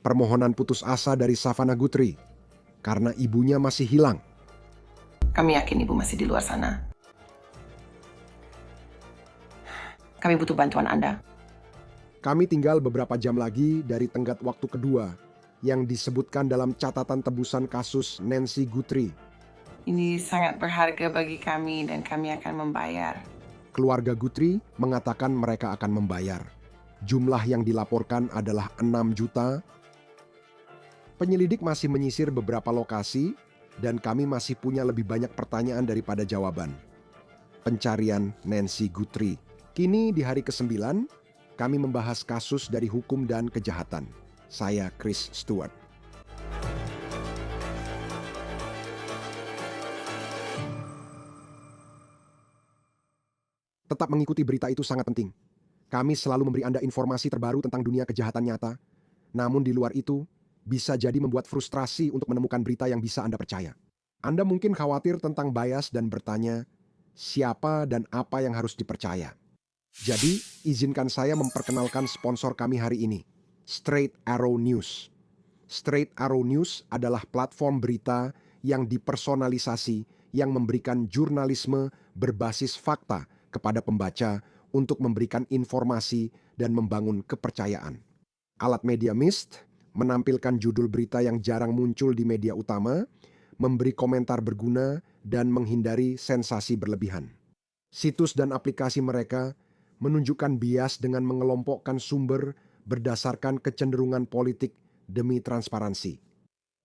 Permohonan putus asa dari Savannah Guthrie karena ibunya masih hilang. Kami yakin ibu masih di luar sana. Kami butuh bantuan Anda. Kami tinggal beberapa jam lagi dari tenggat waktu kedua yang disebutkan dalam catatan tebusan kasus Nancy Guthrie. Ini sangat berharga bagi kami dan kami akan membayar. Keluarga Guthrie mengatakan mereka akan membayar. Jumlah yang dilaporkan adalah 6 juta. Penyelidik masih menyisir beberapa lokasi dan kami masih punya lebih banyak pertanyaan daripada jawaban. Pencarian Nancy Guthrie. Kini di hari ke-9, kami membahas kasus dari hukum dan kejahatan. Saya Chris Stewart. Tetap mengikuti berita itu sangat penting. Kami selalu memberi Anda informasi terbaru tentang dunia kejahatan nyata. Namun di luar itu, bisa jadi membuat frustrasi untuk menemukan berita yang bisa Anda percaya. Anda mungkin khawatir tentang bias dan bertanya, siapa dan apa yang harus dipercaya? Jadi, izinkan saya memperkenalkan sponsor kami hari ini, Straight Arrow News. Straight Arrow News adalah platform berita yang dipersonalisasi yang memberikan jurnalisme berbasis fakta kepada pembaca untuk memberikan informasi dan membangun kepercayaan. Alat media Mist menampilkan judul berita yang jarang muncul di media utama, memberi komentar berguna, dan menghindari sensasi berlebihan. Situs dan aplikasi mereka menunjukkan bias dengan mengelompokkan sumber berdasarkan kecenderungan politik demi transparansi.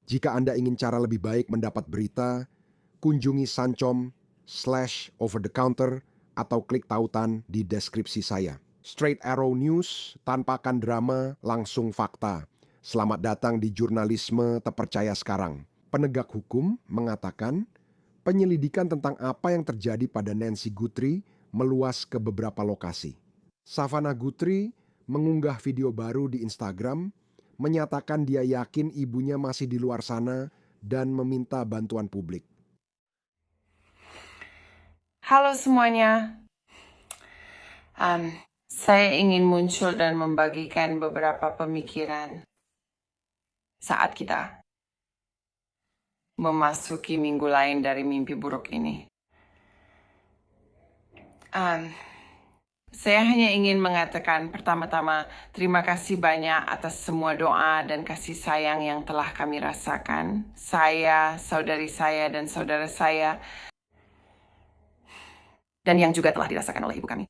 Jika Anda ingin cara lebih baik mendapat berita, kunjungi sancom/over-the-counter atau klik tautan di deskripsi saya. Straight Arrow News, tanpakan drama, langsung fakta. Selamat datang di jurnalisme terpercaya sekarang. Penegak hukum mengatakan penyelidikan tentang apa yang terjadi pada Nancy Guthrie meluas ke beberapa lokasi. Savannah Guthrie mengunggah video baru di Instagram, menyatakan dia yakin ibunya masih di luar sana dan meminta bantuan publik. Halo semuanya. Saya ingin muncul dan membagikan beberapa pemikiran saat kita memasuki minggu lain dari mimpi buruk ini. Saya hanya ingin mengatakan pertama-tama terima kasih banyak atas semua doa dan kasih sayang yang telah kami rasakan. Saya, saudari saya, dan saudara saya, dan yang juga telah dirasakan oleh ibu kami.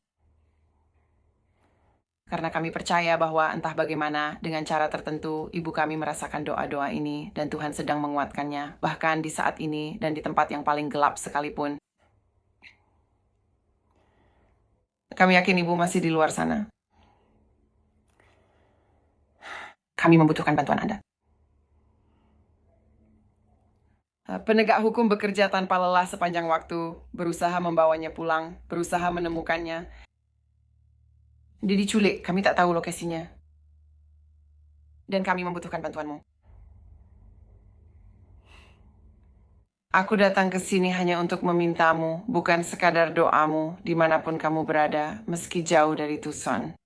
Karena kami percaya bahwa entah bagaimana, dengan cara tertentu, ibu kami merasakan doa-doa ini dan Tuhan sedang menguatkannya, bahkan di saat ini dan di tempat yang paling gelap sekalipun. Kami yakin ibu masih di luar sana. Kami membutuhkan bantuan Anda. Penegak hukum bekerja tanpa lelah sepanjang waktu, berusaha membawanya pulang, berusaha menemukannya. Dia diculik, kami tak tahu lokasinya. Dan kami membutuhkan bantuanmu. Aku datang ke sini hanya untuk memintamu, bukan sekadar doamu, dimanapun kamu berada, meski jauh dari Tucson.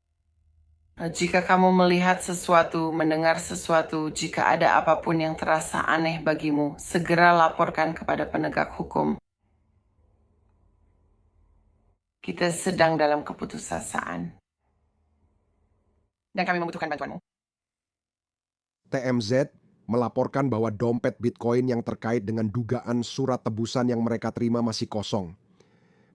Jika kamu melihat sesuatu, mendengar sesuatu, jika ada apapun yang terasa aneh bagimu, segera laporkan kepada penegak hukum. Kita sedang dalam keputusasaan. Dan kami membutuhkan bantuanmu. TMZ melaporkan bahwa dompet Bitcoin yang terkait dengan dugaan surat tebusan yang mereka terima masih kosong.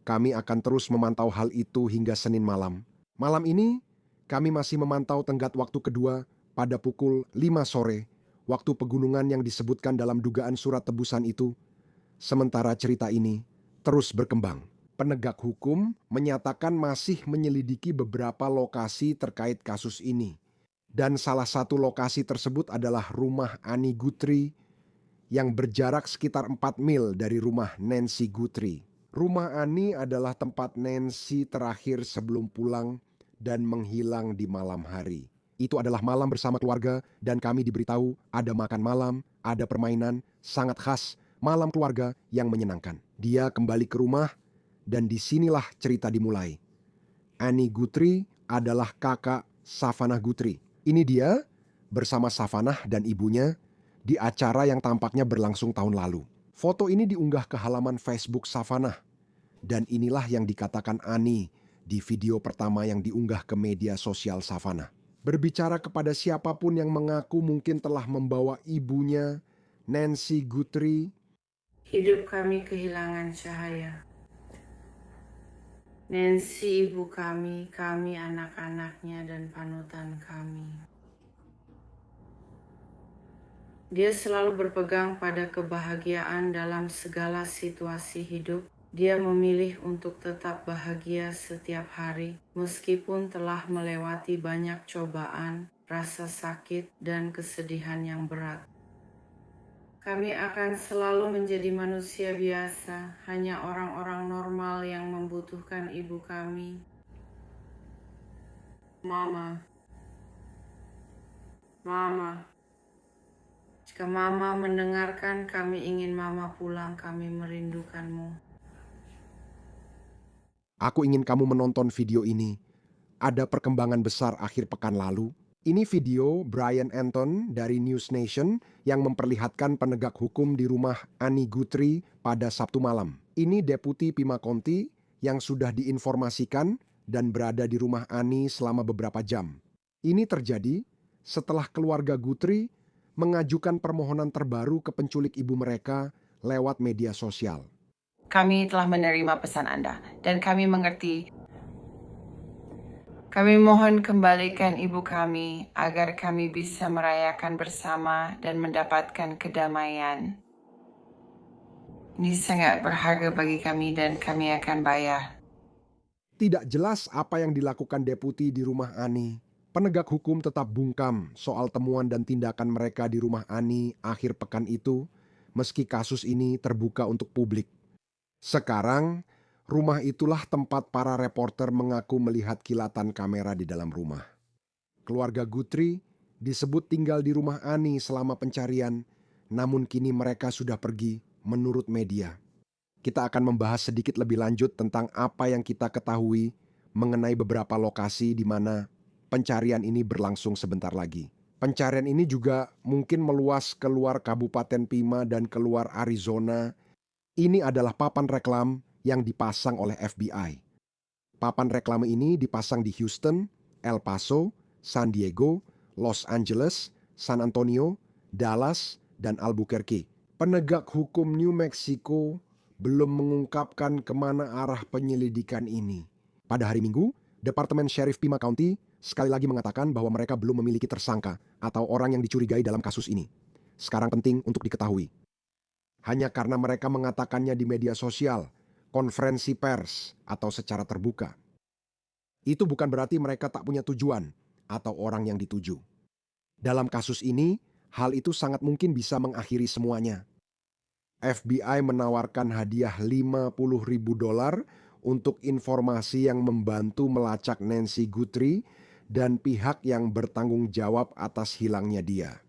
Kami akan terus memantau hal itu hingga Senin malam. Malam ini, kami masih memantau tenggat waktu kedua pada pukul 5 sore, waktu pegunungan yang disebutkan dalam dugaan surat tebusan itu. Sementara cerita ini terus berkembang. Penegak hukum menyatakan masih menyelidiki beberapa lokasi terkait kasus ini. Dan salah satu lokasi tersebut adalah rumah Annie Guthrie yang berjarak sekitar 4 mil dari rumah Nancy Guthrie. Rumah Annie adalah tempat Nancy terakhir sebelum pulang dan menghilang di malam hari. Itu adalah malam bersama keluarga dan kami diberitahu ada makan malam, ada permainan, sangat khas, malam keluarga yang menyenangkan. Dia kembali ke rumah dan disinilah cerita dimulai. Annie Guthrie adalah kakak Savannah Guthrie. Ini dia bersama Savannah dan ibunya di acara yang tampaknya berlangsung tahun lalu. Foto ini diunggah ke halaman Facebook Savannah, dan inilah yang dikatakan Annie di video pertama yang diunggah ke media sosial Savannah. Berbicara kepada siapapun yang mengaku mungkin telah membawa ibunya, Nancy Guthrie. Hidup kami kehilangan cahaya. Nancy ibu kami anak-anaknya dan panutan kami. Dia selalu berpegang pada kebahagiaan dalam segala situasi hidup. Dia memilih untuk tetap bahagia setiap hari, meskipun telah melewati banyak cobaan, rasa sakit, dan kesedihan yang berat. Kami akan selalu menjadi manusia biasa, hanya orang-orang normal yang membutuhkan ibu kami. Mama. Jika Mama mendengarkan, kami ingin Mama pulang, kami merindukanmu. Aku ingin kamu menonton video ini. Ada perkembangan besar akhir pekan lalu. Ini video Brian Anton dari News Nation yang memperlihatkan penegak hukum di rumah Annie Guthrie pada Sabtu malam. Ini Deputi Pima County yang sudah diinformasikan dan berada di rumah Annie selama beberapa jam. Ini terjadi setelah keluarga Guthrie mengajukan permohonan terbaru ke penculik ibu mereka lewat media sosial. Kami telah menerima pesan Anda, dan kami mengerti. Kami mohon kembalikan ibu kami agar kami bisa merayakan bersama dan mendapatkan kedamaian. Ini sangat berharga bagi kami dan kami akan bayar. Tidak jelas apa yang dilakukan deputi di rumah Annie. Penegak hukum tetap bungkam soal temuan dan tindakan mereka di rumah Annie akhir pekan itu, meski kasus ini terbuka untuk publik. Sekarang, rumah itulah tempat para reporter mengaku melihat kilatan kamera di dalam rumah. Keluarga Guthrie disebut tinggal di rumah Annie selama pencarian, namun kini mereka sudah pergi menurut media. Kita akan membahas sedikit lebih lanjut tentang apa yang kita ketahui mengenai beberapa lokasi di mana pencarian ini berlangsung sebentar lagi. Pencarian ini juga mungkin meluas keluar Kabupaten Pima dan keluar Arizona. Ini adalah papan reklam yang dipasang oleh FBI. Papan reklame ini dipasang di Houston, El Paso, San Diego, Los Angeles, San Antonio, Dallas, dan Albuquerque. Penegak hukum New Mexico belum mengungkapkan kemana arah penyelidikan ini. Pada hari Minggu, Departemen Sheriff Pima County sekali lagi mengatakan bahwa mereka belum memiliki tersangka atau orang yang dicurigai dalam kasus ini. Sekarang penting untuk diketahui. Hanya karena mereka mengatakannya di media sosial, konferensi pers, atau secara terbuka. Itu bukan berarti mereka tak punya tujuan atau orang yang dituju. Dalam kasus ini, hal itu sangat mungkin bisa mengakhiri semuanya. FBI menawarkan hadiah $50.000 untuk informasi yang membantu melacak Nancy Guthrie dan pihak yang bertanggung jawab atas hilangnya dia.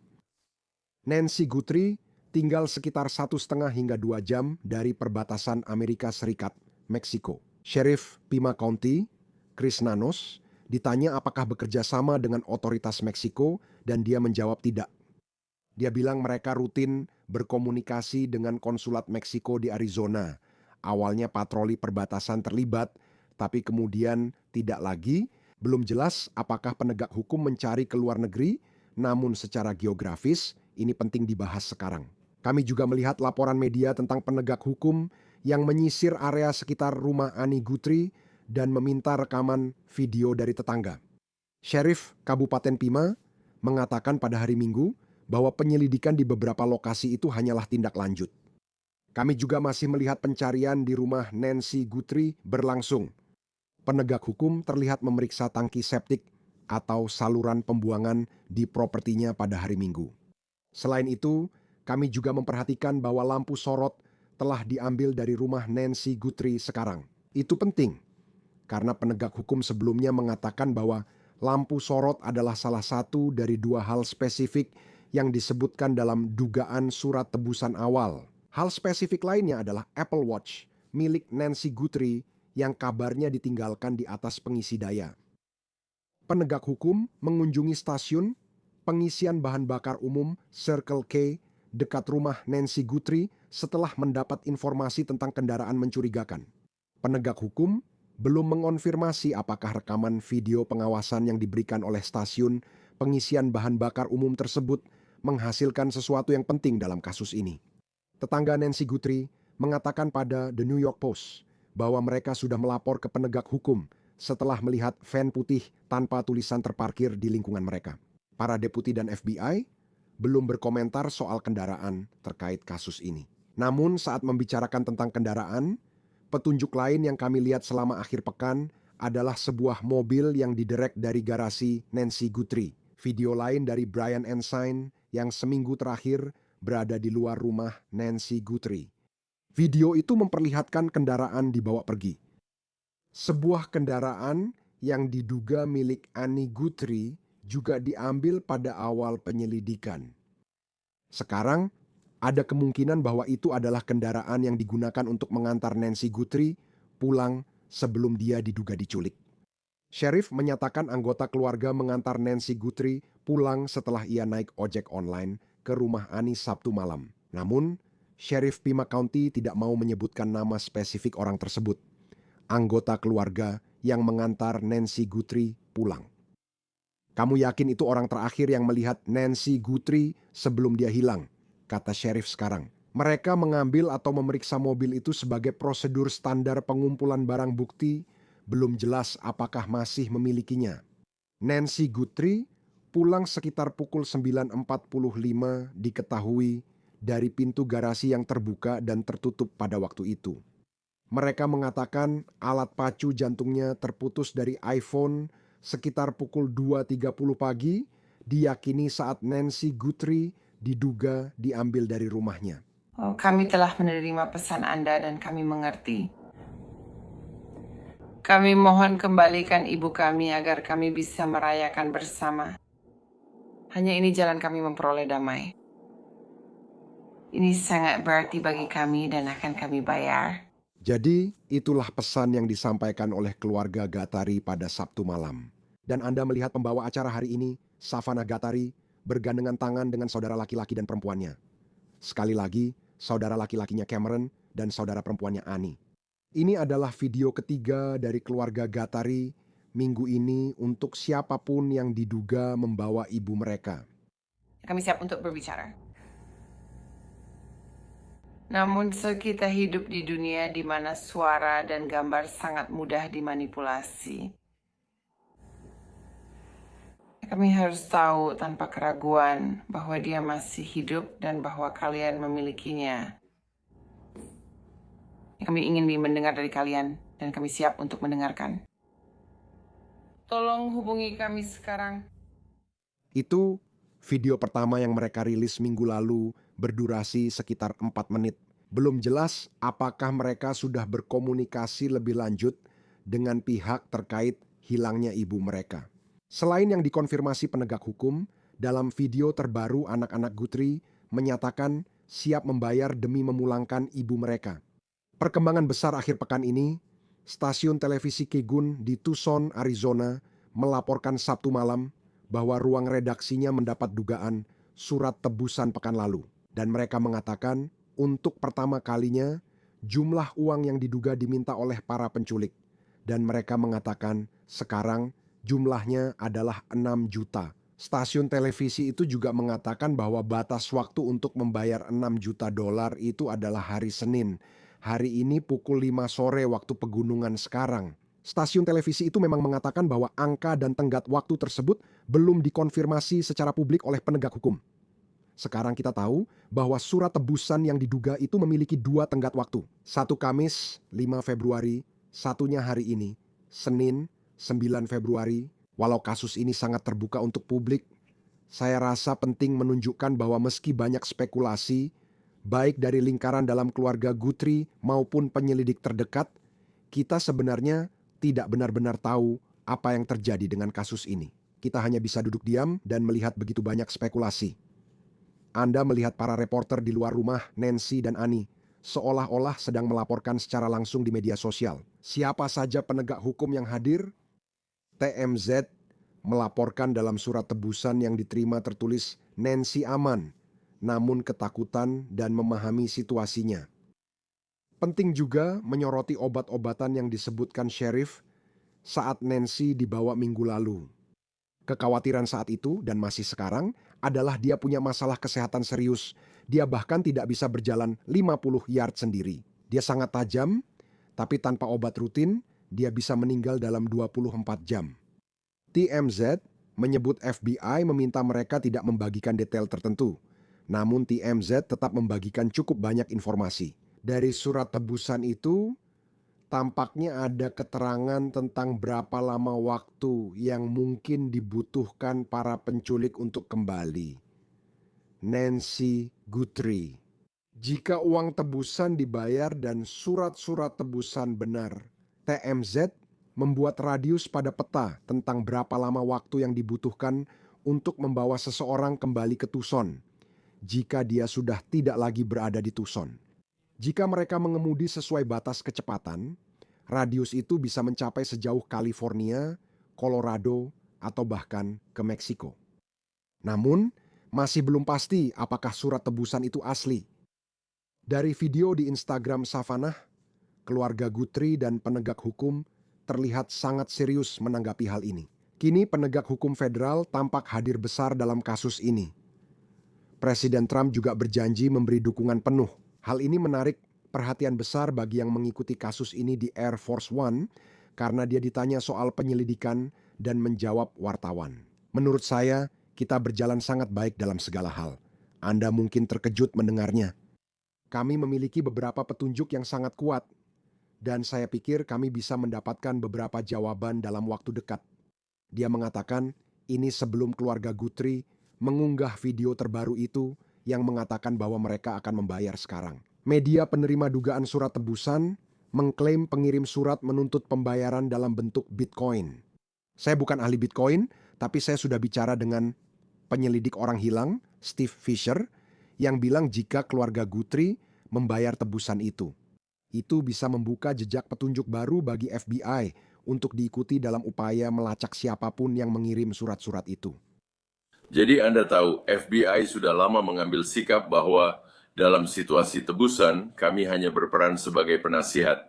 Nancy Guthrie tinggal sekitar 1,5 hingga 2 jam dari perbatasan Amerika Serikat, Meksiko. Sheriff Pima County, Chris Nanos, ditanya apakah bekerja sama dengan otoritas Meksiko dan dia menjawab tidak. Dia bilang mereka rutin berkomunikasi dengan konsulat Meksiko di Arizona. Awalnya patroli perbatasan terlibat, tapi kemudian tidak lagi. Belum jelas apakah penegak hukum mencari ke luar negeri, namun secara geografis ini penting dibahas sekarang. Kami juga melihat laporan media tentang penegak hukum yang menyisir area sekitar rumah Annie Guthrie dan meminta rekaman video dari tetangga. Sheriff Kabupaten Pima mengatakan pada hari Minggu bahwa penyelidikan di beberapa lokasi itu hanyalah tindak lanjut. Kami juga masih melihat pencarian di rumah Nancy Guthrie berlangsung. Penegak hukum terlihat memeriksa tangki septik atau saluran pembuangan di propertinya pada hari Minggu. Selain itu, kami juga memperhatikan bahwa lampu sorot telah diambil dari rumah Nancy Guthrie sekarang. Itu penting, karena penegak hukum sebelumnya mengatakan bahwa lampu sorot adalah salah satu dari 2 hal spesifik yang disebutkan dalam dugaan surat tebusan awal. Hal spesifik lainnya adalah Apple Watch milik Nancy Guthrie yang kabarnya ditinggalkan di atas pengisi daya. Penegak hukum mengunjungi stasiun pengisian bahan bakar umum Circle K dekat rumah Nancy Guthrie setelah mendapat informasi tentang kendaraan mencurigakan. Penegak hukum belum mengonfirmasi apakah rekaman video pengawasan yang diberikan oleh stasiun pengisian bahan bakar umum tersebut menghasilkan sesuatu yang penting dalam kasus ini. Tetangga Nancy Guthrie mengatakan pada The New York Post bahwa mereka sudah melapor ke penegak hukum setelah melihat van putih tanpa tulisan terparkir di lingkungan mereka. Para deputi dan FBI belum berkomentar soal kendaraan terkait kasus ini. Namun saat membicarakan tentang kendaraan, petunjuk lain yang kami lihat selama akhir pekan adalah sebuah mobil yang diderek dari garasi Nancy Guthrie. Video lain dari Brian Ensign yang seminggu terakhir berada di luar rumah Nancy Guthrie. Video itu memperlihatkan kendaraan dibawa pergi. Sebuah kendaraan yang diduga milik Annie Guthrie juga diambil pada awal penyelidikan. Sekarang, ada kemungkinan bahwa itu adalah kendaraan yang digunakan untuk mengantar Nancy Guthrie pulang sebelum dia diduga diculik. Sheriff menyatakan anggota keluarga mengantar Nancy Guthrie pulang setelah ia naik ojek online ke rumah Annie Sabtu malam. Namun, Sheriff Pima County tidak mau menyebutkan nama spesifik orang tersebut, anggota keluarga yang mengantar Nancy Guthrie pulang. Kamu yakin itu orang terakhir yang melihat Nancy Guthrie sebelum dia hilang, kata sheriff sekarang. Mereka mengambil atau memeriksa mobil itu sebagai prosedur standar pengumpulan barang bukti, belum jelas apakah masih memilikinya. Nancy Guthrie pulang sekitar pukul 9.45 diketahui dari pintu garasi yang terbuka dan tertutup pada waktu itu. Mereka mengatakan alat pacu jantungnya terputus dari iPhone sekitar pukul 2.30 pagi, diyakini saat Nancy Guthrie diduga diambil dari rumahnya. Kami telah menerima pesan Anda dan kami mengerti. Kami mohon kembalikan ibu kami agar kami bisa merayakan bersama. Hanya ini jalan kami memperoleh damai. Ini sangat berarti bagi kami dan akan kami bayar. Jadi, itulah pesan yang disampaikan oleh keluarga Guthrie pada Sabtu malam. Dan Anda melihat pembawa acara hari ini, Savannah Guthrie, bergandengan tangan dengan saudara laki-laki dan perempuannya. Sekali lagi, saudara laki-lakinya Cameron dan saudara perempuannya Annie. Ini adalah video ketiga dari keluarga Guthrie minggu ini untuk siapapun yang diduga membawa ibu mereka. Kami siap untuk berbicara. Namun kita hidup di dunia di mana suara dan gambar sangat mudah dimanipulasi. Kami harus tahu tanpa keraguan bahwa dia masih hidup dan bahwa kalian memilikinya. Kami ingin mendengar dari kalian dan kami siap untuk mendengarkan. Tolong hubungi kami sekarang. Itu video pertama yang mereka rilis minggu lalu berdurasi sekitar 4 menit. Belum jelas apakah mereka sudah berkomunikasi lebih lanjut dengan pihak terkait hilangnya ibu mereka. Selain yang dikonfirmasi penegak hukum, dalam video terbaru anak-anak Guthrie menyatakan siap membayar demi memulangkan ibu mereka. Perkembangan besar akhir pekan ini, stasiun televisi Kegun di Tucson, Arizona melaporkan Sabtu malam bahwa ruang redaksinya mendapat dugaan surat tebusan pekan lalu. Dan mereka mengatakan untuk pertama kalinya jumlah uang yang diduga diminta oleh para penculik. Dan mereka mengatakan sekarang jumlahnya adalah 6 juta. Stasiun televisi itu juga mengatakan bahwa batas waktu untuk membayar 6 juta dolar itu adalah hari Senin. Hari ini pukul 5 sore waktu pegunungan sekarang. Stasiun televisi itu memang mengatakan bahwa angka dan tenggat waktu tersebut belum dikonfirmasi secara publik oleh penegak hukum. Sekarang kita tahu bahwa surat tebusan yang diduga itu memiliki 2 tenggat waktu. Satu Kamis 5 Februari, satunya hari ini, Senin 9 Februari. Walau kasus ini sangat terbuka untuk publik, saya rasa penting menunjukkan bahwa meski banyak spekulasi, baik dari lingkaran dalam keluarga Guthrie maupun penyelidik terdekat, kita sebenarnya tidak benar-benar tahu apa yang terjadi dengan kasus ini. Kita hanya bisa duduk diam dan melihat begitu banyak spekulasi. Anda melihat para reporter di luar rumah Nancy dan Annie, seolah-olah sedang melaporkan secara langsung di media sosial. Siapa saja penegak hukum yang hadir? TMZ melaporkan dalam surat tebusan yang diterima tertulis Nancy aman, namun ketakutan dan memahami situasinya. Penting juga menyoroti obat-obatan yang disebutkan sheriff saat Nancy dibawa minggu lalu. Kekhawatiran saat itu dan masih sekarang adalah dia punya masalah kesehatan serius. Dia bahkan tidak bisa berjalan 50 yard sendiri. Dia sangat tajam, tapi tanpa obat rutin, dia bisa meninggal dalam 24 jam. TMZ menyebut FBI meminta mereka tidak membagikan detail tertentu. Namun TMZ tetap membagikan cukup banyak informasi. Dari surat tebusan itu, tampaknya ada keterangan tentang berapa lama waktu yang mungkin dibutuhkan para penculik untuk kembali. Nancy Guthrie. Jika uang tebusan dibayar dan surat-surat tebusan benar, TMZ membuat radius pada peta tentang berapa lama waktu yang dibutuhkan untuk membawa seseorang kembali ke Tucson jika dia sudah tidak lagi berada di Tucson. Jika mereka mengemudi sesuai batas kecepatan, radius itu bisa mencapai sejauh California, Colorado, atau bahkan ke Meksiko. Namun, masih belum pasti apakah surat tebusan itu asli. Dari video di Instagram Savannah, keluarga Guthrie dan penegak hukum terlihat sangat serius menanggapi hal ini. Kini penegak hukum federal tampak hadir besar dalam kasus ini. Presiden Trump juga berjanji memberi dukungan penuh. Hal ini menarik perhatian besar bagi yang mengikuti kasus ini di Air Force One karena dia ditanya soal penyelidikan dan menjawab wartawan. Menurut saya, kita berjalan sangat baik dalam segala hal. Anda mungkin terkejut mendengarnya. Kami memiliki beberapa petunjuk yang sangat kuat, dan saya pikir kami bisa mendapatkan beberapa jawaban dalam waktu dekat. Dia mengatakan ini sebelum keluarga Guthrie mengunggah video terbaru itu yang mengatakan bahwa mereka akan membayar sekarang. Media penerima dugaan surat tebusan mengklaim pengirim surat menuntut pembayaran dalam bentuk Bitcoin. Saya bukan ahli Bitcoin, tapi saya sudah bicara dengan penyelidik orang hilang, Steve Fisher, yang bilang jika keluarga Guthrie membayar tebusan itu bisa membuka jejak petunjuk baru bagi FBI untuk diikuti dalam upaya melacak siapapun yang mengirim surat-surat itu. Jadi Anda tahu, FBI sudah lama mengambil sikap bahwa dalam situasi tebusan, kami hanya berperan sebagai penasihat.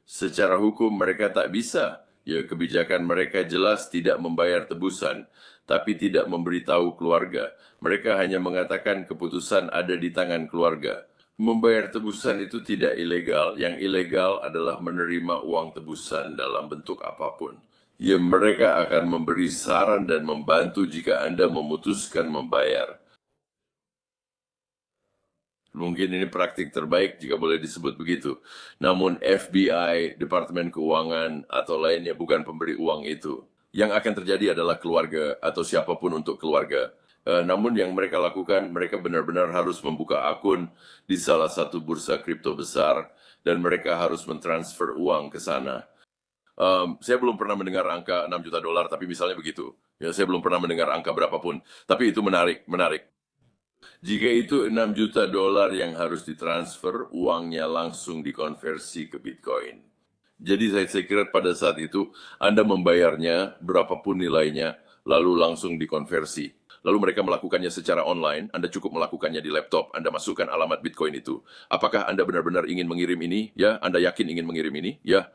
Secara hukum mereka tak bisa, kebijakan mereka jelas tidak membayar tebusan, tapi tidak memberitahu keluarga. Mereka hanya mengatakan keputusan ada di tangan keluarga. Membayar tebusan itu tidak ilegal, yang ilegal adalah menerima uang tebusan dalam bentuk apapun. Mereka akan memberi saran dan membantu jika Anda memutuskan membayar. Mungkin ini praktik terbaik jika boleh disebut begitu. Namun FBI, Departemen Keuangan, atau lainnya bukan pemberi uang itu. Yang akan terjadi adalah keluarga atau siapapun untuk keluarga. Namun yang mereka lakukan, mereka benar-benar harus membuka akun di salah satu bursa kripto besar dan mereka harus mentransfer uang ke sana. Saya belum pernah mendengar angka 6 juta dolar, tapi misalnya begitu. Saya belum pernah mendengar angka berapapun. Tapi itu menarik. Jika itu 6 juta dolar yang harus ditransfer, uangnya langsung dikonversi ke Bitcoin. Jadi saya kira pada saat itu, Anda membayarnya berapapun nilainya, lalu langsung dikonversi. Lalu mereka melakukannya secara online, Anda cukup melakukannya di laptop, Anda masukkan alamat Bitcoin itu. Apakah Anda benar-benar ingin mengirim ini? Ya, Anda yakin ingin mengirim ini? Ya.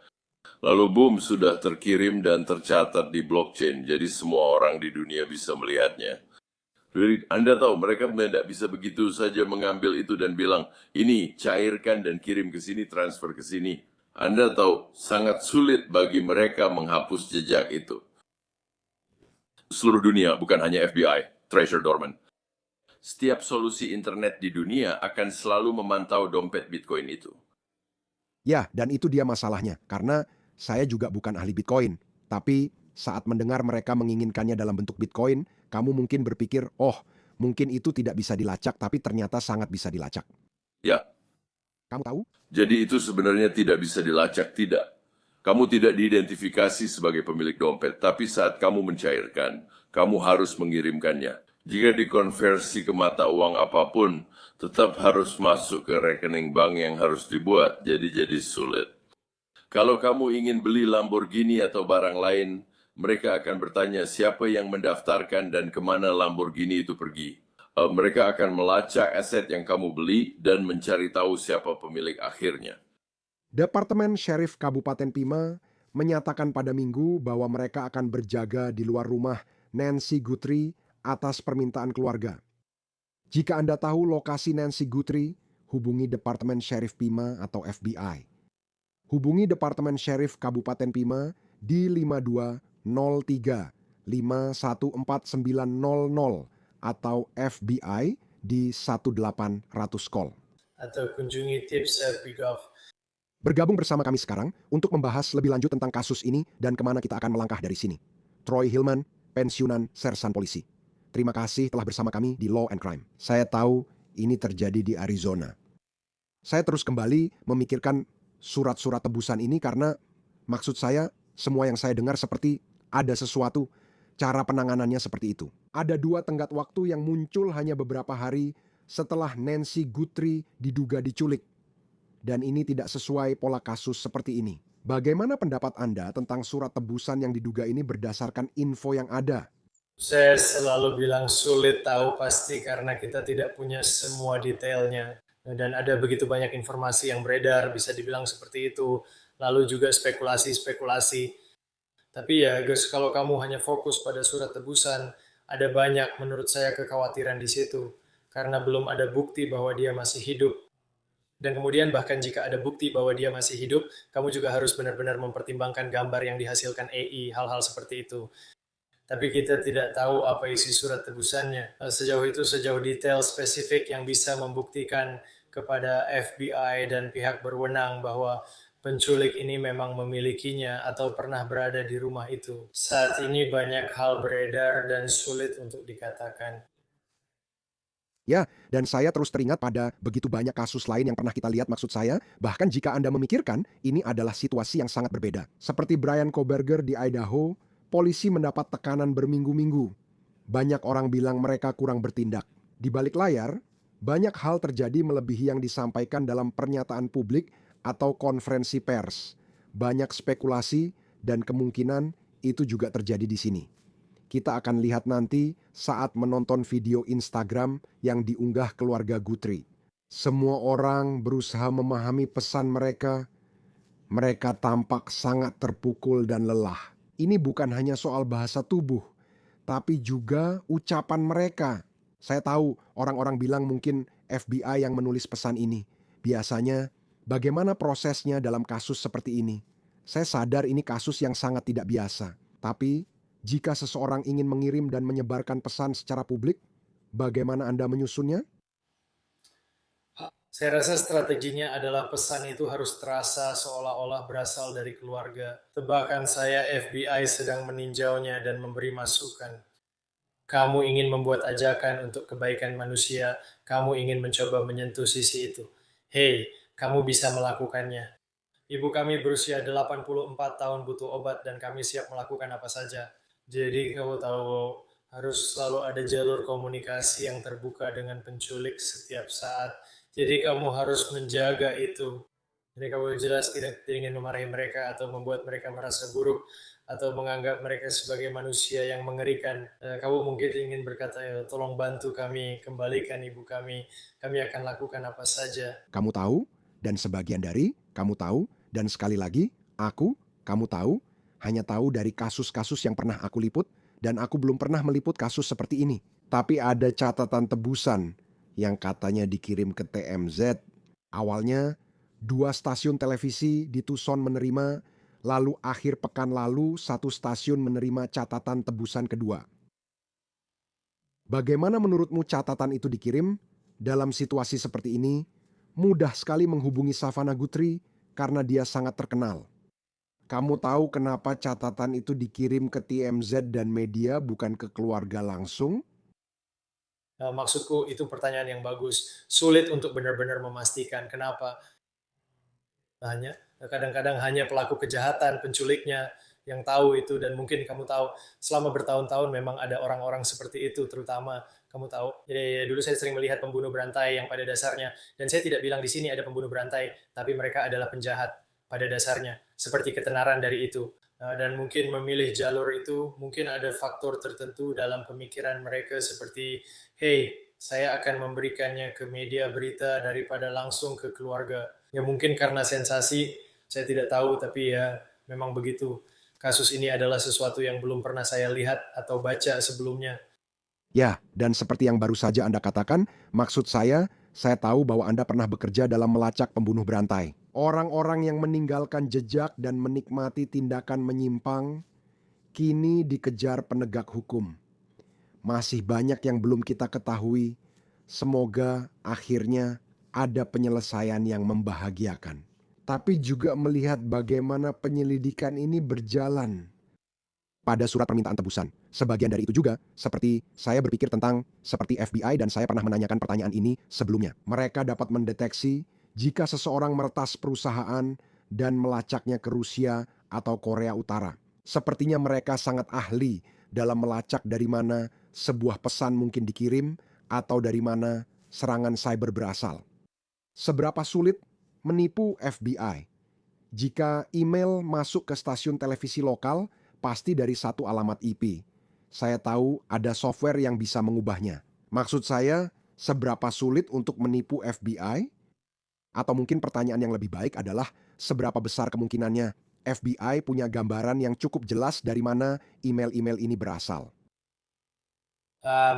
Lalu boom, sudah terkirim dan tercatat di blockchain, jadi semua orang di dunia bisa melihatnya. Jadi Anda tahu, mereka tidak bisa begitu saja mengambil itu dan bilang, ini cairkan dan kirim ke sini, transfer ke sini. Anda tahu, sangat sulit bagi mereka menghapus jejak itu. Seluruh dunia, bukan hanya FBI, Treasure Dorman. Setiap solusi internet di dunia akan selalu memantau dompet Bitcoin itu. Ya, dan itu dia masalahnya, karena saya juga bukan ahli Bitcoin. Tapi saat mendengar mereka menginginkannya dalam bentuk Bitcoin, kamu mungkin berpikir, oh, mungkin itu tidak bisa dilacak, tapi ternyata sangat bisa dilacak. Ya. Kamu tahu? Jadi itu sebenarnya tidak bisa dilacak, tidak. Kamu tidak diidentifikasi sebagai pemilik dompet, tapi saat kamu mencairkan, kamu harus mengirimkannya. Jika dikonversi ke mata uang apapun, tetap harus masuk ke rekening bank yang harus dibuat, jadi sulit. Kalau kamu ingin beli Lamborghini atau barang lain, Mereka akan bertanya siapa yang mendaftarkan dan kemana Lamborghini itu pergi. Mereka akan melacak aset yang kamu beli dan mencari tahu siapa pemilik akhirnya. Departemen Sheriff Kabupaten Pima menyatakan pada Minggu bahwa mereka akan berjaga di luar rumah Nancy Guthrie atas permintaan keluarga. Jika Anda tahu lokasi Nancy Guthrie, hubungi Departemen Sheriff Pima atau FBI. Hubungi Departemen Sheriff Kabupaten Pima di 5203 514900 atau FBI di 1800 call. Atau kunjungi tips FB.gov. Bergabung bersama kami sekarang untuk membahas lebih lanjut tentang kasus ini dan kemana kita akan melangkah dari sini. Troy Hillman, pensiunan sersan polisi. Terima kasih telah bersama kami di Law and Crime. Saya tahu ini terjadi di Arizona. Saya terus kembali memikirkan surat-surat tebusan ini karena maksud saya semua yang saya dengar seperti ada sesuatu cara penanganannya seperti itu. Ada 2 tenggat waktu yang muncul hanya beberapa hari setelah Nancy Guthrie diduga diculik. Dan ini tidak sesuai pola kasus seperti ini. Bagaimana pendapat Anda tentang surat tebusan yang diduga ini berdasarkan info yang ada? Saya selalu bilang sulit tahu pasti karena kita tidak punya semua detailnya. Dan ada begitu banyak informasi yang beredar, bisa dibilang seperti itu. Lalu juga spekulasi-spekulasi. Tapi ya guys, kalau kamu hanya fokus pada surat tebusan, ada banyak menurut saya kekhawatiran di situ. Karena belum ada bukti bahwa dia masih hidup. Dan kemudian bahkan jika ada bukti bahwa dia masih hidup, kamu juga harus benar-benar mempertimbangkan gambar yang dihasilkan AI, hal-hal seperti itu. Tapi kita tidak tahu apa isi surat tebusannya. Sejauh itu, sejauh detail spesifik yang bisa membuktikan kepada FBI dan pihak berwenang bahwa penculik ini memang memilikinya atau pernah berada di rumah itu. Saat ini banyak hal beredar dan sulit untuk dikatakan. Ya, dan saya terus teringat pada begitu banyak kasus lain yang pernah kita lihat maksud saya, bahkan jika Anda memikirkan, ini adalah situasi yang sangat berbeda. Seperti Brian Koberger di Idaho, polisi mendapat tekanan berminggu-minggu. Banyak orang bilang mereka kurang bertindak. Di balik layar, banyak hal terjadi melebihi yang disampaikan dalam pernyataan publik atau konferensi pers. Banyak spekulasi dan kemungkinan itu juga terjadi di sini. Kita akan lihat nanti saat menonton video Instagram yang diunggah keluarga Guthrie. Semua orang berusaha memahami pesan mereka. Mereka tampak sangat terpukul dan lelah. Ini bukan hanya soal bahasa tubuh, tapi juga ucapan mereka. Saya tahu orang-orang bilang mungkin FBI yang menulis pesan ini. Biasanya, bagaimana prosesnya dalam kasus seperti ini? Saya sadar ini kasus yang sangat tidak biasa. Tapi, jika seseorang ingin mengirim dan menyebarkan pesan secara publik, bagaimana Anda menyusunnya? Saya rasa strateginya adalah pesan itu harus terasa seolah-olah berasal dari keluarga. Tebakan saya FBI sedang meninjaunya dan memberi masukan. Kamu ingin membuat ajakan untuk kebaikan manusia, kamu ingin mencoba menyentuh sisi itu. Hei, kamu bisa melakukannya. Ibu kami berusia 84 tahun butuh obat dan kami siap melakukan apa saja. Jadi kamu tahu harus selalu ada jalur komunikasi yang terbuka dengan penculik setiap saat. Jadi kamu harus menjaga itu. Jadi kamu jelas tidak ingin memarahi mereka atau membuat mereka merasa buruk atau menganggap mereka sebagai manusia yang mengerikan. Kamu mungkin ingin berkata, tolong bantu kami, kembalikan ibu kami akan lakukan apa saja. Kamu tahu, dan sebagian dari kamu tahu, dan sekali lagi, kamu tahu, hanya tahu dari kasus-kasus yang pernah aku liput, dan aku belum pernah meliput kasus seperti ini. Tapi ada catatan tebusan yang katanya dikirim ke TMZ. Awalnya, 2 stasiun televisi di Tucson menerima, lalu akhir pekan lalu 1 stasiun menerima catatan tebusan kedua. Bagaimana menurutmu catatan itu dikirim? Dalam situasi seperti ini, mudah sekali menghubungi Savannah Guthrie karena dia sangat terkenal. Kamu tahu kenapa catatan itu dikirim ke TMZ dan media bukan ke keluarga langsung? Maksudku itu pertanyaan yang bagus. Sulit untuk benar-benar memastikan kenapa. Kadang-kadang hanya pelaku kejahatan, penculiknya yang tahu itu, dan mungkin kamu tahu selama bertahun-tahun memang ada orang-orang seperti itu, terutama kamu tahu. Jadi dulu saya sering melihat pembunuh berantai yang pada dasarnya, dan saya tidak bilang di sini ada pembunuh berantai, tapi mereka adalah penjahat pada dasarnya, seperti ketenaran dari itu. dan mungkin memilih jalur itu mungkin ada faktor tertentu dalam pemikiran mereka seperti, hey, saya akan memberikannya ke media berita daripada langsung ke keluarga. Ya mungkin karena sensasi, saya tidak tahu, tapi ya memang begitu. Kasus ini adalah sesuatu yang belum pernah saya lihat atau baca sebelumnya. Ya, dan seperti yang baru saja Anda katakan, maksud saya tahu bahwa Anda pernah bekerja dalam melacak pembunuh berantai. Orang-orang yang meninggalkan jejak dan menikmati tindakan menyimpang kini dikejar penegak hukum. Masih banyak yang belum kita ketahui. Semoga akhirnya ada penyelesaian yang membahagiakan. Tapi juga melihat bagaimana penyelidikan ini berjalan pada surat permintaan tebusan. Sebagian dari itu juga, seperti saya berpikir tentang seperti FBI dan saya pernah menanyakan pertanyaan ini sebelumnya. Mereka dapat mendeteksi jika seseorang meretas perusahaan dan melacaknya ke Rusia atau Korea Utara. Sepertinya mereka sangat ahli dalam melacak dari mana sebuah pesan mungkin dikirim atau dari mana serangan cyber berasal. Seberapa sulit menipu FBI? Jika email masuk ke stasiun televisi lokal, pasti dari satu alamat IP. Saya tahu ada software yang bisa mengubahnya. Maksud saya, seberapa sulit untuk menipu FBI? Atau mungkin pertanyaan yang lebih baik adalah seberapa besar kemungkinannya FBI punya gambaran yang cukup jelas dari mana email-email ini berasal.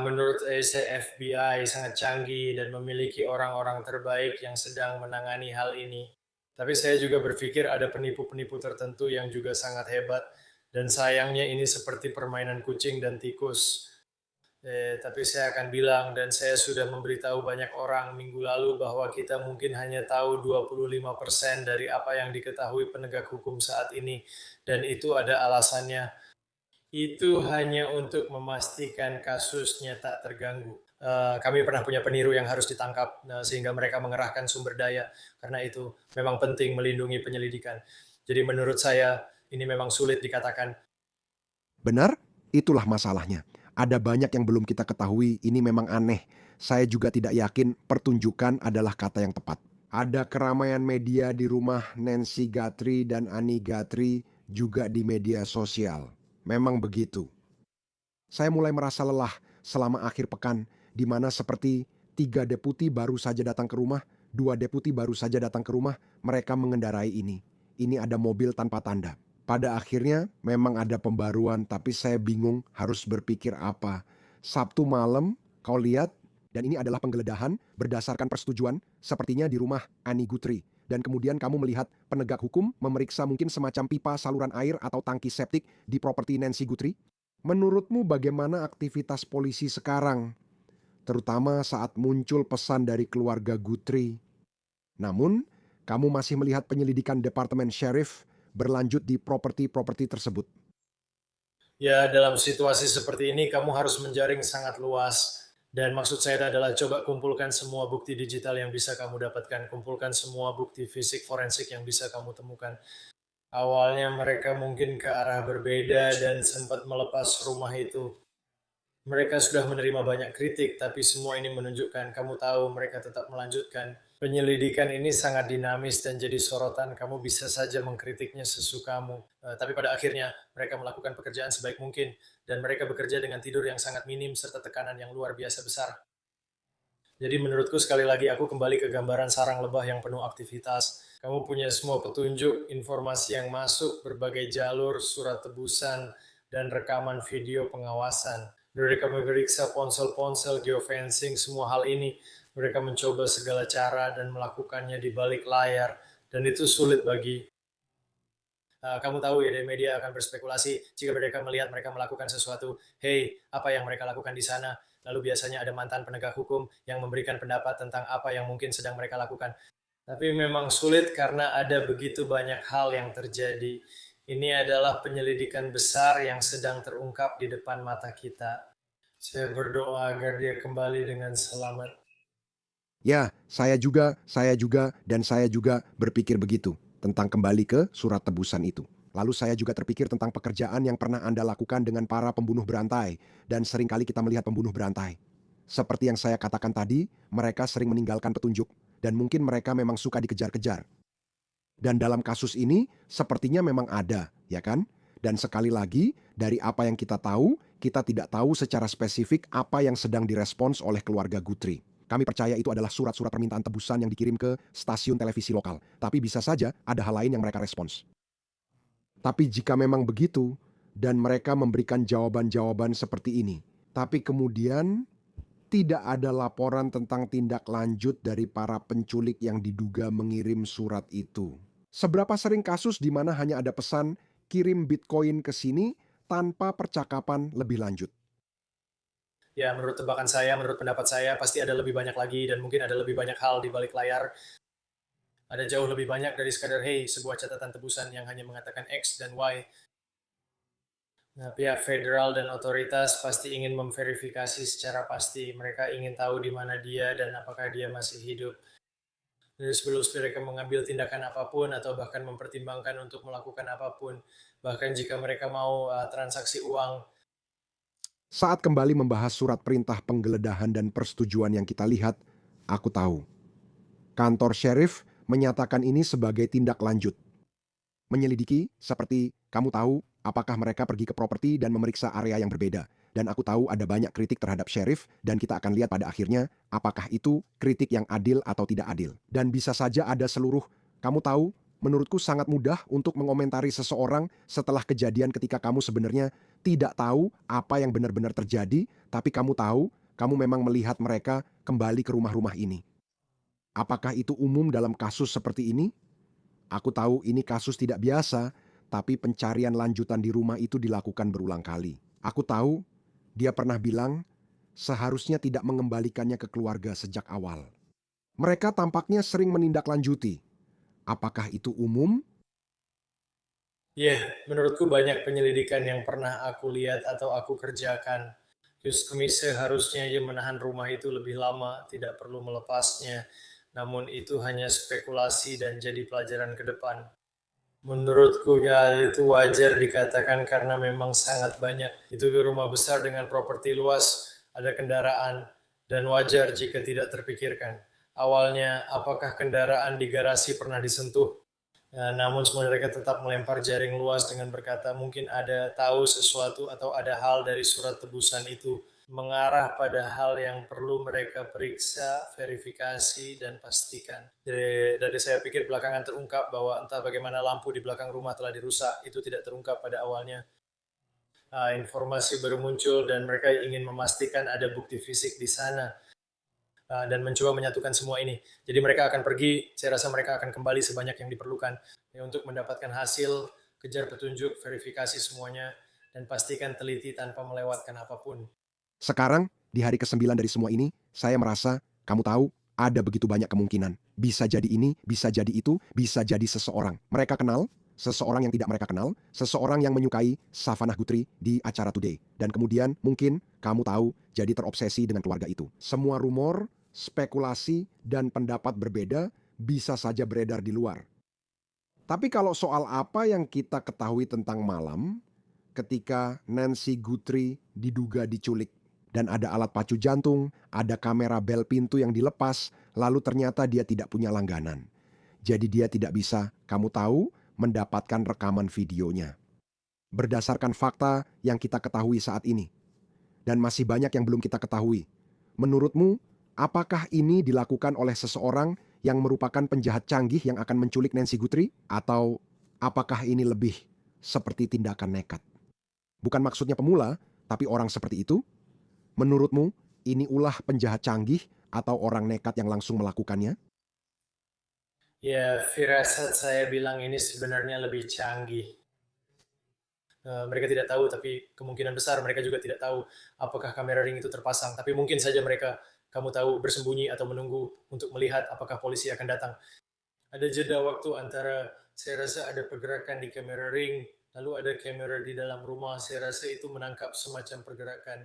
Menurut saya FBI sangat canggih dan memiliki orang-orang terbaik yang sedang menangani hal ini. Tapi saya juga berpikir ada penipu-penipu tertentu yang juga sangat hebat. Dan sayangnya ini seperti permainan kucing dan tikus. Tapi saya akan bilang, dan saya sudah memberitahu banyak orang minggu lalu bahwa kita mungkin hanya tahu 25% dari apa yang diketahui penegak hukum saat ini. Dan itu ada alasannya. Itu hanya untuk memastikan kasusnya tak terganggu. Kami pernah punya peniru yang harus ditangkap, sehingga mereka mengerahkan sumber daya. Karena itu memang penting melindungi penyelidikan. Jadi menurut saya ini memang sulit dikatakan. Benar? Itulah masalahnya. Ada banyak yang belum kita ketahui, ini memang aneh. Saya juga tidak yakin pertunjukan adalah kata yang tepat. Ada keramaian media di rumah Nancy Guthrie dan Annie Guthrie, juga di media sosial. Memang begitu. Saya mulai merasa lelah selama akhir pekan, di mana seperti 3 deputi baru saja datang ke rumah, 2 deputi baru saja datang ke rumah, mereka mengendarai ini. Ini ada mobil tanpa tanda. Pada akhirnya memang ada pembaruan, tapi saya bingung harus berpikir apa. Sabtu malam, kau lihat, dan ini adalah penggeledahan berdasarkan persetujuan, sepertinya di rumah Annie Guthrie. Dan kemudian kamu melihat penegak hukum memeriksa mungkin semacam pipa saluran air atau tangki septik di properti Nancy Guthrie. Menurutmu bagaimana aktivitas polisi sekarang? Terutama saat muncul pesan dari keluarga Guthrie. Namun, kamu masih melihat penyelidikan Departemen Sheriff berlanjut di properti-properti tersebut. Ya, dalam situasi seperti ini kamu harus menjaring sangat luas. Dan maksud saya adalah coba kumpulkan semua bukti digital yang bisa kamu dapatkan. Kumpulkan semua bukti fisik forensik yang bisa kamu temukan. Awalnya mereka mungkin ke arah berbeda dan sempat melepas rumah itu. Mereka sudah menerima banyak kritik, tapi semua ini menunjukkan kamu tahu mereka tetap melanjutkan. Penyelidikan ini sangat dinamis dan jadi sorotan. Kamu bisa saja mengkritiknya sesukamu. Tapi pada akhirnya mereka melakukan pekerjaan sebaik mungkin. Dan mereka bekerja dengan tidur yang sangat minim serta tekanan yang luar biasa besar. Jadi menurutku sekali lagi aku kembali ke gambaran sarang lebah yang penuh aktivitas. Kamu punya semua petunjuk, informasi yang masuk, berbagai jalur, surat tebusan, dan rekaman video pengawasan. Mereka memeriksa ponsel-ponsel, geofencing, semua hal ini. Mereka mencoba segala cara dan melakukannya di balik layar. Dan itu sulit bagi kamu tahu ya, media akan berspekulasi jika mereka melihat mereka melakukan sesuatu. Hey, apa yang mereka lakukan di sana? Lalu biasanya ada mantan penegak hukum yang memberikan pendapat tentang apa yang mungkin sedang mereka lakukan. Tapi memang sulit karena ada begitu banyak hal yang terjadi. Ini adalah penyelidikan besar yang sedang terungkap di depan mata kita. Saya berdoa agar dia kembali dengan selamat. Ya, saya juga, dan saya juga berpikir begitu tentang kembali ke surat tebusan itu. Lalu saya juga terpikir tentang pekerjaan yang pernah Anda lakukan dengan para pembunuh berantai, dan seringkali kita melihat pembunuh berantai. Seperti yang saya katakan tadi, mereka sering meninggalkan petunjuk, dan mungkin mereka memang suka dikejar-kejar. Dan dalam kasus ini, sepertinya memang ada, ya kan? Dan sekali lagi, dari apa yang kita tahu, kita tidak tahu secara spesifik apa yang sedang direspons oleh keluarga Guthrie. Kami percaya itu adalah surat-surat permintaan tebusan yang dikirim ke stasiun televisi lokal. Tapi bisa saja ada hal lain yang mereka respons. Tapi jika memang begitu, dan mereka memberikan jawaban-jawaban seperti ini, tapi kemudian tidak ada laporan tentang tindak lanjut dari para penculik yang diduga mengirim surat itu. Seberapa sering kasus di mana hanya ada pesan kirim Bitcoin ke sini tanpa percakapan lebih lanjut? Ya, menurut tebakan saya, menurut pendapat saya, pasti ada lebih banyak lagi dan mungkin ada lebih banyak hal di balik layar. Ada jauh lebih banyak dari sekadar, hey, sebuah catatan tebusan yang hanya mengatakan X dan Y. Nah, pihak federal dan otoritas pasti ingin memverifikasi secara pasti. Mereka ingin tahu di mana dia dan apakah dia masih hidup. Jadi sebelum mereka mengambil tindakan apapun atau bahkan mempertimbangkan untuk melakukan apapun, bahkan jika mereka mau transaksi uang. Saat kembali membahas surat perintah penggeledahan dan persetujuan yang kita lihat, aku tahu. Kantor sheriff menyatakan ini sebagai tindak lanjut. Menyelidiki, seperti kamu tahu, apakah mereka pergi ke properti dan memeriksa area yang berbeda. Dan aku tahu ada banyak kritik terhadap sheriff dan kita akan lihat pada akhirnya apakah itu kritik yang adil atau tidak adil. Dan bisa saja ada seluruh, kamu tahu, menurutku sangat mudah untuk mengomentari seseorang setelah kejadian ketika kamu sebenarnya tidak tahu apa yang benar-benar terjadi, tapi kamu tahu, kamu memang melihat mereka kembali ke rumah-rumah ini. Apakah itu umum dalam kasus seperti ini? Aku tahu ini kasus tidak biasa, tapi pencarian lanjutan di rumah itu dilakukan berulang kali. Aku tahu dia pernah bilang seharusnya tidak mengembalikannya ke keluarga sejak awal. Mereka tampaknya sering menindaklanjuti. Apakah itu umum? Ya, menurutku banyak penyelidikan yang pernah aku lihat atau aku kerjakan. Kami seharusnya menahan rumah itu lebih lama, tidak perlu melepasnya. Namun itu hanya spekulasi dan jadi pelajaran ke depan. Menurutku ya itu wajar dikatakan karena memang sangat banyak. Itu rumah besar dengan properti luas, ada kendaraan, dan wajar jika tidak terpikirkan. Awalnya, apakah kendaraan di garasi pernah disentuh? Namun mereka tetap melempar jaring luas dengan berkata mungkin ada tahu sesuatu atau ada hal dari surat tebusan itu mengarah pada hal yang perlu mereka periksa, verifikasi, dan pastikan. Dari saya pikir belakangan terungkap bahwa entah bagaimana lampu di belakang rumah telah dirusak, itu tidak terungkap pada awalnya. Informasi baru muncul dan mereka ingin memastikan ada bukti fisik di sana dan mencoba menyatukan semua ini. Jadi mereka akan pergi, saya rasa mereka akan kembali sebanyak yang diperlukan untuk mendapatkan hasil, kejar petunjuk, verifikasi semuanya, dan pastikan teliti tanpa melewatkan apapun. Sekarang, di hari ke-9 dari semua ini, saya merasa, kamu tahu, ada begitu banyak kemungkinan. Bisa jadi ini, bisa jadi itu, bisa jadi seseorang. Mereka kenal, seseorang yang tidak mereka kenal, seseorang yang menyukai Savannah Guthrie di acara Today. Dan kemudian, mungkin, kamu tahu, jadi terobsesi dengan keluarga itu. Semua rumor, spekulasi, dan pendapat berbeda bisa saja beredar di luar. Tapi kalau soal apa yang kita ketahui tentang malam, ketika Nancy Guthrie diduga diculik, dan ada alat pacu jantung, ada kamera bel pintu yang dilepas, lalu ternyata dia tidak punya langganan. Jadi dia tidak bisa, kamu tahu, mendapatkan rekaman videonya. Berdasarkan fakta yang kita ketahui saat ini. Dan masih banyak yang belum kita ketahui. Menurutmu, apakah ini dilakukan oleh seseorang yang merupakan penjahat canggih yang akan menculik Nancy Guthrie? Atau apakah ini lebih seperti tindakan nekat? Bukan maksudnya pemula, tapi orang seperti itu? Menurutmu, ini ulah penjahat canggih atau orang nekat yang langsung melakukannya? Ya, firasat saya bilang ini sebenarnya lebih canggih. Mereka tidak tahu, tapi kemungkinan besar mereka juga tidak tahu apakah kamera ring itu terpasang. Tapi mungkin saja mereka, kamu tahu, bersembunyi atau menunggu untuk melihat apakah polisi akan datang. Ada jeda waktu antara, saya rasa ada pergerakan di kamera ring, lalu ada kamera di dalam rumah. Saya rasa itu menangkap semacam pergerakan.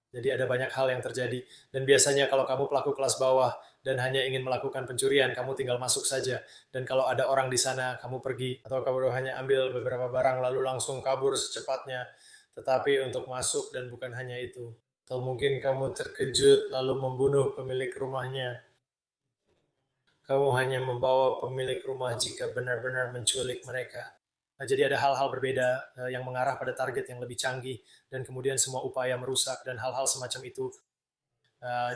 Jadi ada banyak hal yang terjadi. Dan biasanya kalau kamu pelaku kelas bawah dan hanya ingin melakukan pencurian, kamu tinggal masuk saja. Dan kalau ada orang di sana, kamu pergi. Atau kamu hanya ambil beberapa barang lalu langsung kabur secepatnya. Tetapi untuk masuk dan bukan hanya itu. Atau mungkin kamu terkejut lalu membunuh pemilik rumahnya. Kamu hanya membawa pemilik rumah jika benar-benar menculik mereka. Jadi ada hal-hal berbeda yang mengarah pada target yang lebih canggih dan kemudian semua upaya merusak dan hal-hal semacam itu.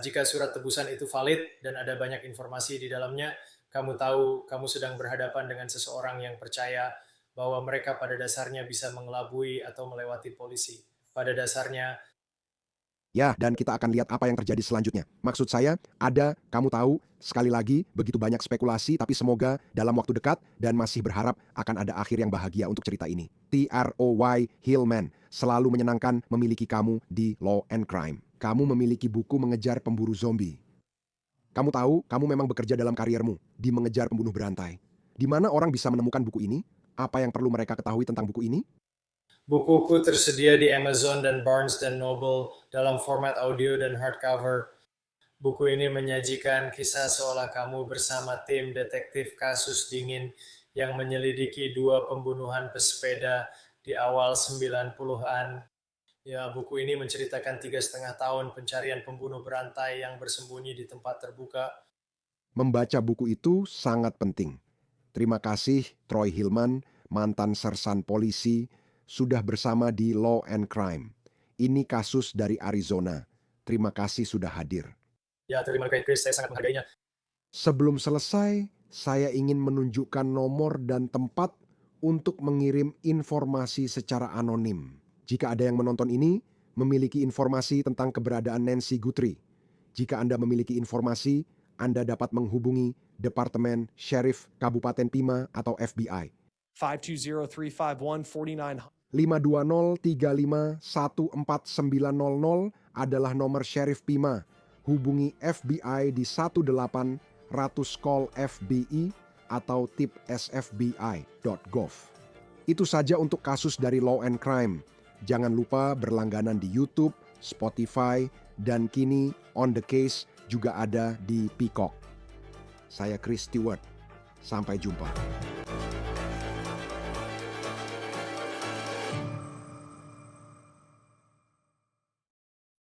Jika surat tebusan itu valid dan ada banyak informasi di dalamnya, kamu tahu kamu sedang berhadapan dengan seseorang yang percaya bahwa mereka pada dasarnya bisa mengelabui atau melewati polisi. Pada dasarnya, Ya, dan kita akan lihat apa yang terjadi selanjutnya. Maksud saya, kamu tahu, sekali lagi, begitu banyak spekulasi, tapi semoga dalam waktu dekat dan masih berharap akan ada akhir yang bahagia untuk cerita ini. Troy Hillman, selalu menyenangkan memiliki kamu di Law and Crime. Kamu memiliki buku mengejar pemburu zombie. Kamu tahu, kamu memang bekerja dalam kariermu, di mengejar pembunuh berantai. Di mana orang bisa menemukan buku ini? Apa yang perlu mereka ketahui tentang buku ini? bukuku tersedia di Amazon dan Barnes dan Noble dalam format audio dan hardcover. Buku ini menyajikan kisah seolah kamu bersama tim detektif kasus dingin yang menyelidiki 2 pembunuhan pesepeda di awal 90-an. Ya, buku ini menceritakan 3,5 tahun pencarian pembunuh berantai yang bersembunyi di tempat terbuka. Membaca buku itu sangat penting. Terima kasih Troy Hillman, mantan sersan polisi, sudah bersama di Law and Crime. Ini kasus dari Arizona. Terima kasih sudah hadir. Ya, terima kasih Chris, saya sangat menghargainya. Sebelum selesai, saya ingin menunjukkan nomor dan tempat untuk mengirim informasi secara anonim. Jika ada yang menonton ini, memiliki informasi tentang keberadaan Nancy Guthrie. Jika Anda memiliki informasi, Anda dapat menghubungi Departemen Sheriff Kabupaten Pima atau FBI. 520-351-4900. 520-35-14900 adalah nomor Sheriff Pima. Hubungi FBI di 1800 call FBI atau tip.sfbi.gov. Itu saja untuk kasus dari Law and Crime. Jangan lupa berlangganan di YouTube, Spotify, dan kini On The Case juga ada di Peacock. Saya Chris Stewart. Sampai jumpa.